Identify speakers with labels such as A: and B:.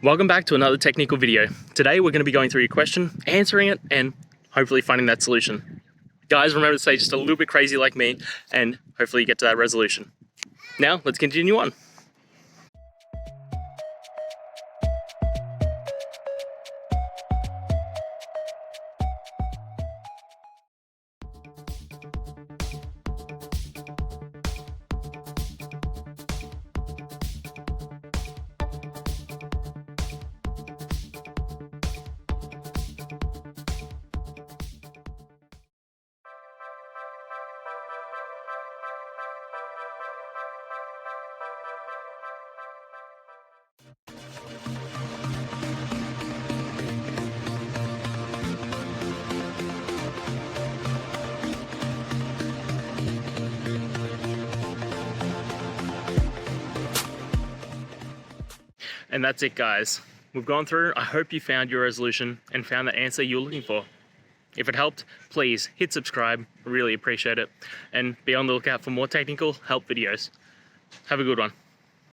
A: Welcome back to another technical video. Today we're going to be going through your question, answering it, and hopefully finding that solution. Guys, remember to stay just a little bit crazy like me, and hopefully you get to that resolution. Now, let's continue on. And that's it, guys. We've gone through. I hope you found your resolution and found the answer you were looking for. If it helped, please hit subscribe. I really appreciate it. And be on the lookout for more technical help videos. Have a good one.